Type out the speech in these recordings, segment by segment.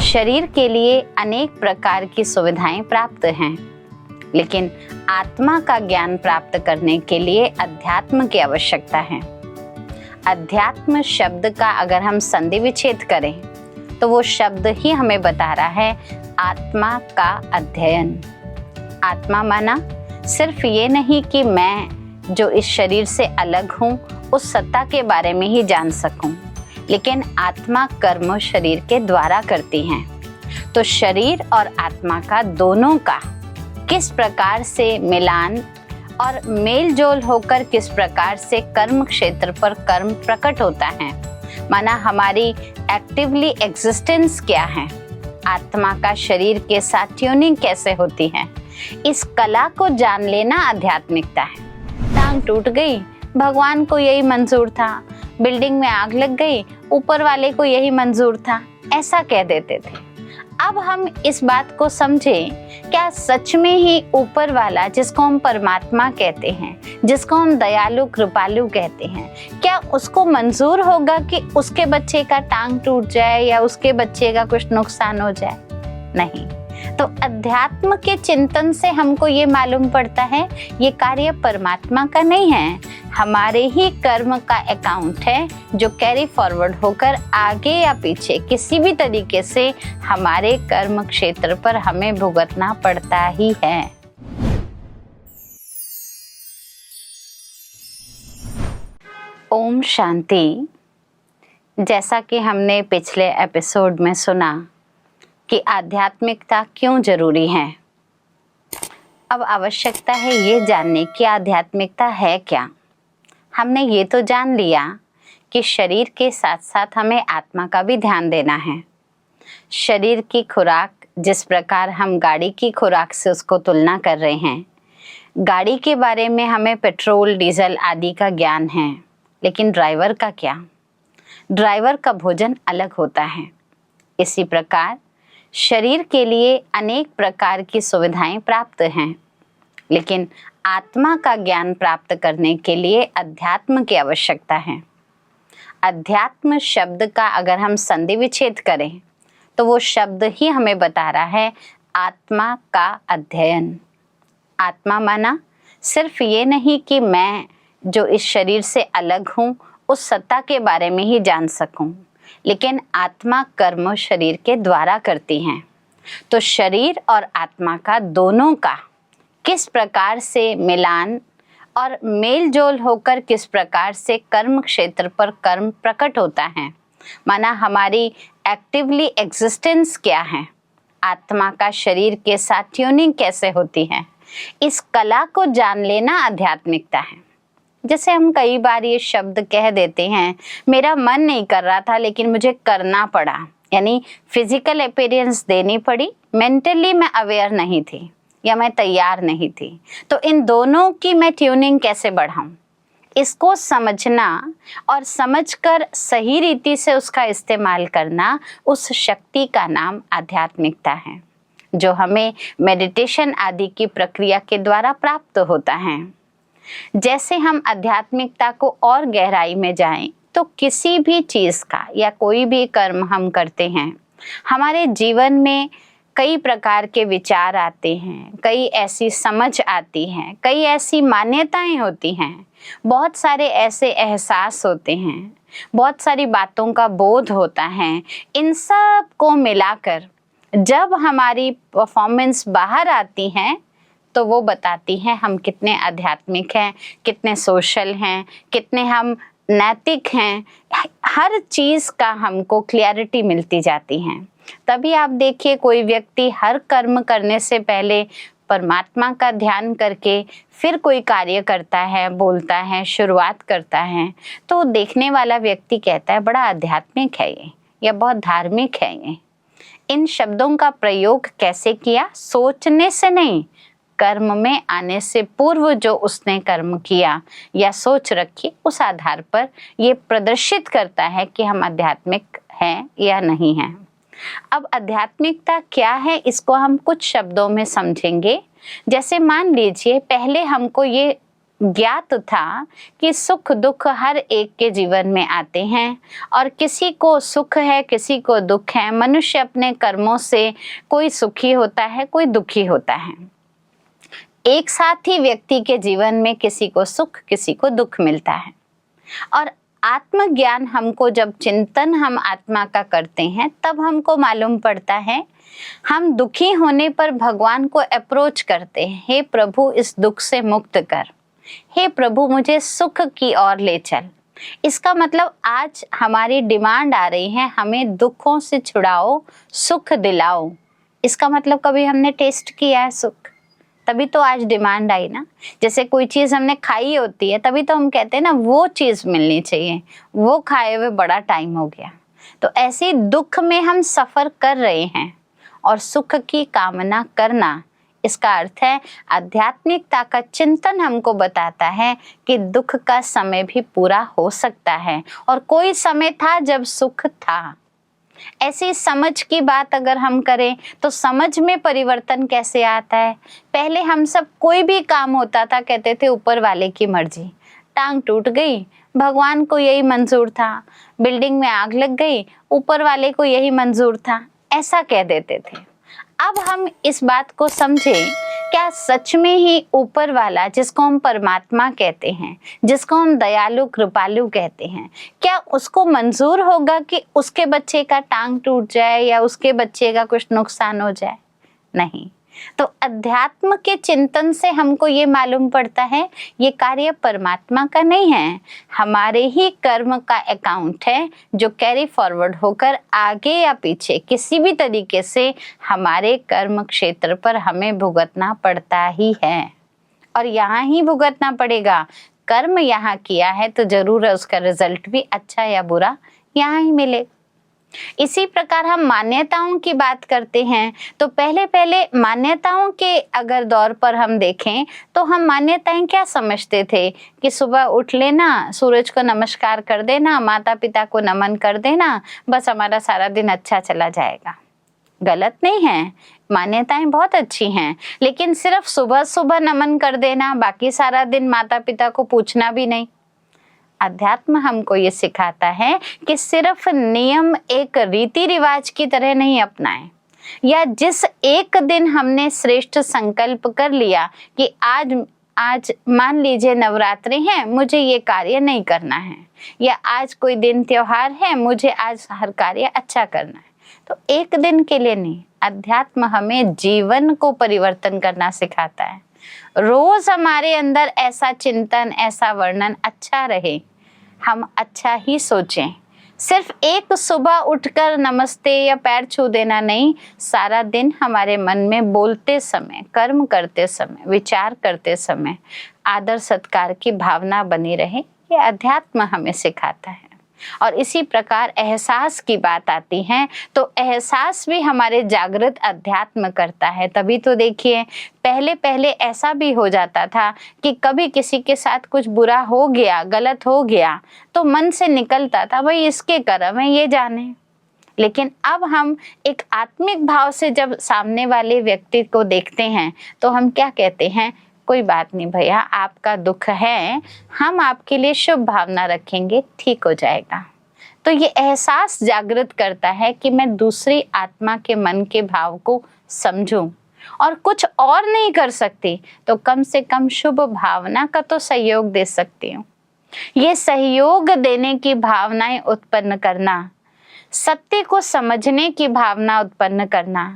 शरीर के लिए अनेक प्रकार की सुविधाएं प्राप्त हैं, लेकिन आत्मा का ज्ञान प्राप्त करने के लिए अध्यात्म की आवश्यकता है। अध्यात्म शब्द का अगर हम संधि विच्छेद करें तो वो शब्द ही हमें बता रहा है आत्मा का अध्ययन। आत्मा माना सिर्फ ये नहीं कि मैं जो इस शरीर से अलग हूँ उस सत्ता के बारे में ही जान सकूं, लेकिन आत्मा कर्म शरीर के द्वारा करती है। तो शरीर और आत्मा का दोनों का किस प्रकार से मिलान और मेल जोल होकर किस प्रकार से कर्म क्षेत्र पर कर्म प्रकट होता है, माना हमारी एक्टिवली एग्जिस्टेंस क्या है, आत्मा का शरीर के साथ ट्यूनिंग कैसे होती है, इस कला को जान लेना आध्यात्मिकता है। टांग टूट गई, भगवान को यही मंजूर था, बिल्डिंग में आग लग गई, ऊपर वाले को यही मंजूर था, ऐसा कह देते थे। अब हम इस बात को समझें, क्या सच में ही ऊपर वाला जिसको हम परमात्मा कहते हैं, जिसको हम दयालु कृपालु कहते हैं, क्या उसको मंजूर होगा कि उसके बच्चे का टांग टूट जाए या उसके बच्चे का कुछ नुकसान हो जाए? नहीं। तो अध्यात्म के चिंतन से हमको ये मालूम पड़ता है ये कार्य परमात्मा का नहीं है, हमारे ही कर्म का अकाउंट है जो कैरी फॉरवर्ड होकर आगे या पीछे किसी भी तरीके से हमारे कर्म क्षेत्र पर हमें भुगतना पड़ता ही है। ओम शांति। जैसा कि हमने पिछले एपिसोड में सुना कि आध्यात्मिकता क्यों जरूरी है, अब आवश्यकता है ये जानने की आध्यात्मिकता है क्या। हमने ये तो जान लिया कि शरीर के साथ साथ हमें आत्मा का भी ध्यान देना है। शरीर की खुराक, जिस प्रकार हम गाड़ी की खुराक से उसको तुलना कर रहे हैं, गाड़ी के बारे में हमें पेट्रोल डीजल आदि का ज्ञान है, लेकिन ड्राइवर का क्या? ड्राइवर का भोजन अलग होता है। इसी प्रकार शरीर के लिए अनेक प्रकार की सुविधाएं प्राप्त हैं, लेकिन आत्मा का ज्ञान प्राप्त करने के लिए अध्यात्म की आवश्यकता है। अध्यात्म शब्द का अगर हम संधि विच्छेद करें तो वो शब्द ही हमें बता रहा है आत्मा का अध्ययन। आत्मा माना सिर्फ ये नहीं कि मैं जो इस शरीर से अलग हूँ उस सत्ता के बारे में ही जान सकूं, लेकिन आत्मा कर्म शरीर के द्वारा करती हैं। तो शरीर और आत्मा का दोनों का किस प्रकार से मिलान और मेल जोल होकर किस प्रकार से कर्म क्षेत्र पर कर्म प्रकट होता है, माना हमारी एक्टिवली एग्जिस्टेंस क्या है, आत्मा का शरीर के साथ ट्यूनिंग कैसे होती है, इस कला को जान लेना आध्यात्मिकता है। जैसे हम कई बार ये शब्द कह देते हैं, मेरा मन नहीं कर रहा था लेकिन मुझे करना पड़ा, यानी फिजिकल अपीयरेंस देनी पड़ी, मेंटली मैं अवेयर नहीं थी या मैं तैयार नहीं थी। तो इन दोनों की मैं ट्यूनिंग कैसे बढ़ाऊं, इसको समझना और समझकर सही रीति से उसका इस्तेमाल करना, उस शक्ति का नाम आध्यात्मिकता है, जो हमें मेडिटेशन आदि की प्रक्रिया के द्वारा प्राप्त होता है। जैसे हम आध्यात्मिकता को और गहराई में जाएं तो किसी भी चीज़ का या कोई भी कर्म हम करते हैं, हमारे जीवन में कई प्रकार के विचार आते हैं, कई ऐसी समझ आती हैं, कई ऐसी मान्यताएं होती हैं, बहुत सारे ऐसे एहसास होते हैं, बहुत सारी बातों का बोध होता है। इन सब को मिलाकर जब हमारी परफॉर्मेंस बाहर आती है तो वो बताती हैं हम कितने आध्यात्मिक हैं, कितने सोशल हैं, कितने हम नैतिक हैं। हर चीज़ का हमको क्लैरिटी मिलती जाती है। तभी आप देखिए, कोई व्यक्ति हर कर्म करने से पहले परमात्मा का ध्यान करके फिर कोई कार्य करता है, बोलता है, शुरुआत करता है, तो देखने वाला व्यक्ति कहता है बड़ा आध्यात्मिक है ये, या बहुत धार्मिक है ये। इन शब्दों का प्रयोग कैसे किया? सोचने से नहीं, कर्म में आने से पूर्व जो उसने कर्म किया या सोच रखी, उस आधार पर ये प्रदर्शित करता है कि हम आध्यात्मिक हैं या नहीं हैं। अब आध्यात्मिकता क्या है, इसको हम कुछ शब्दों में समझेंगे। जैसे मान लीजिए, पहले हमको ये ज्ञात था कि सुख दुख हर एक के जीवन में आते हैं और किसी को सुख है, किसी को दुख है। मनुष्य अपने कर्मों से कोई सुखी होता है, कोई दुखी होता है। एक साथ ही व्यक्ति के जीवन में किसी को सुख, किसी को दुख मिलता है। और आत्मज्ञान हमको जब चिंतन हम आत्मा का करते हैं तब हमको मालूम पड़ता है, हम दुखी होने पर भगवान को अप्रोच करते हैं, हे प्रभु इस दुख से मुक्त कर, हे प्रभु मुझे सुख की ओर ले चल। इसका मतलब आज हमारी डिमांड आ रही है, हमें दुखों से छुड़ाओ, सुख दिलाओ। इसका मतलब कभी हमने टेस्ट किया है सुख, तभी तो आज डिमांड आई ना। जैसे कोई चीज़ हमने खाई होती है तभी तो हम कहते हैं ना वो चीज़ मिलनी चाहिए, वो खाए हुए बड़ा टाइम हो गया। तो ऐसे दुख में हम सफ़र कर रहे हैं और सुख की कामना करना, इसका अर्थ है आध्यात्मिकता का चिंतन हमको बताता है कि दुख का समय भी पूरा हो सकता है और कोई समय था जब सुख था। ऐसी समझ की बात अगर हम करें तो समझ में परिवर्तन कैसे आता है। पहले हम सब कोई भी काम होता था कहते थे ऊपर वाले की मर्जी, टांग टूट गई भगवान को यही मंजूर था, बिल्डिंग में आग लग गई ऊपर वाले को यही मंजूर था, ऐसा कह देते थे। अब हम इस बात को समझें, क्या सच में ही ऊपर वाला जिसको हम परमात्मा कहते हैं, जिसको हम दयालु कृपालु कहते हैं, क्या उसको मंजूर होगा कि उसके बच्चे का टांग टूट जाए या उसके बच्चे का कुछ नुकसान हो जाए? नहीं। तो अध्यात्म के चिंतन से हमको ये मालूम पड़ता है ये कार्य परमात्मा का नहीं है, हमारे ही कर्म का अकाउंट है जो कैरी फॉरवर्ड होकर आगे या पीछे किसी भी तरीके से हमारे कर्म क्षेत्र पर हमें भुगतना पड़ता ही है और यहाँ ही भुगतना पड़ेगा। कर्म यहाँ किया है तो जरूर है उसका रिजल्ट भी अच्छा या बुरा यहाँ ही मिलेगा। इसी प्रकार हम मान्यताओं की बात करते हैं तो पहले मान्यताओं के अगर दौर पर हम देखें तो हम मान्यताएं क्या समझते थे कि सुबह उठ लेना, सूरज को नमस्कार कर देना, माता पिता को नमन कर देना, बस हमारा सारा दिन अच्छा चला जाएगा। गलत नहीं है, मान्यताएं बहुत अच्छी हैं, लेकिन सिर्फ सुबह सुबह नमन कर देना, बाकी सारा दिन माता पिता को पूछना भी नहीं। अध्यात्म हमको ये सिखाता है कि सिर्फ नियम एक रीति रिवाज की तरह नहीं अपनाएं, या जिस एक दिन हमने श्रेष्ठ संकल्प कर लिया कि आज मान लीजिए नवरात्रि है, मुझे ये कार्य नहीं करना है, या आज कोई दिन त्योहार है, मुझे आज हर कार्य अच्छा करना है, तो एक दिन के लिए नहीं। अध्यात्म हमें जीवन को परिवर्तन करना सिखाता है। रोज हमारे अंदर ऐसा चिंतन, ऐसा वर्णन अच्छा रहे, हम अच्छा ही सोचें। सिर्फ एक सुबह उठकर नमस्ते या पैर छू देना नहीं, सारा दिन हमारे मन में बोलते समय, कर्म करते समय, विचार करते समय आदर सत्कार की भावना बनी रहे, ये अध्यात्म हमें सिखाता है। और इसी प्रकार एहसास की बात आती है तो एहसास भी हमारे जागृत अध्यात्म करता है। तभी तो देखिए पहले ऐसा भी हो जाता था कि कभी किसी के साथ कुछ बुरा हो गया, गलत हो गया, तो मन से निकलता था भाई इसके कर्म है, ये जाने। लेकिन अब हम एक आत्मिक भाव से जब सामने वाले व्यक्ति को देखते हैं तो हम क्या कहते हैं, कोई बात नहीं भैया, आपका दुख है, हम आपके लिए शुभ भावना रखेंगे, ठीक हो जाएगा। तो ये एहसास जागृत करता है कि मैं दूसरी आत्मा के मन के भाव को समझूं और कुछ और नहीं कर सकती तो कम से कम शुभ भावना का तो सहयोग दे सकती हूँ। ये सहयोग देने की भावनाएं उत्पन्न करना, सत्य को समझने की भावना उत्पन्न करना,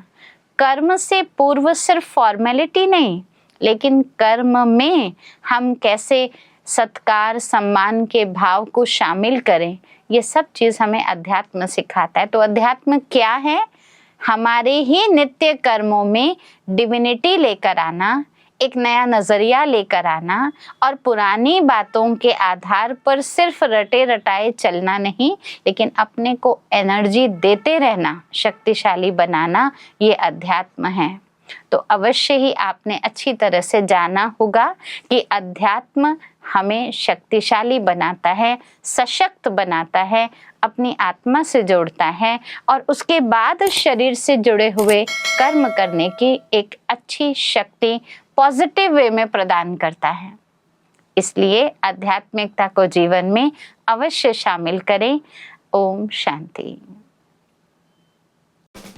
कर्म से पूर्व सिर्फ फॉर्मेलिटी नहीं, लेकिन कर्म में हम कैसे सत्कार सम्मान के भाव को शामिल करें, ये सब चीज़ हमें अध्यात्म सिखाता है। तो अध्यात्म क्या है? हमारे ही नित्य कर्मों में डिविनिटी लेकर आना, एक नया नजरिया लेकर आना और पुरानी बातों के आधार पर सिर्फ रटे रटाए चलना नहीं, लेकिन अपने को एनर्जी देते रहना, शक्तिशाली बनाना, ये अध्यात्म है। तो अवश्य ही आपने अच्छी तरह से जाना होगा कि अध्यात्म हमें शक्तिशाली बनाता है, सशक्त बनाता है, अपनी आत्मा से जोड़ता है और उसके बाद शरीर से जुड़े हुए कर्म करने की एक अच्छी शक्ति पॉजिटिव वे में प्रदान करता है। इसलिए आध्यात्मिकता को जीवन में अवश्य शामिल करें। ओम शांति।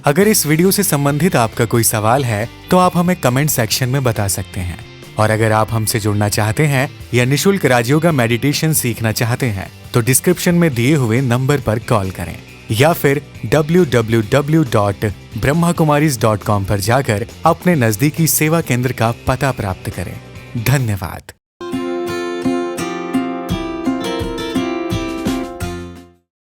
अगर इस वीडियो से संबंधित आपका कोई सवाल है तो आप हमें कमेंट सेक्शन में बता सकते हैं। और अगर आप हमसे जुड़ना चाहते हैं या निशुल्क राजयोगा मेडिटेशन सीखना चाहते हैं तो डिस्क्रिप्शन में दिए हुए नंबर पर कॉल करें या फिर www.brahmakumaris.com पर जाकर अपने नजदीकी सेवा केंद्र का पता प्राप्त करें। धन्यवाद।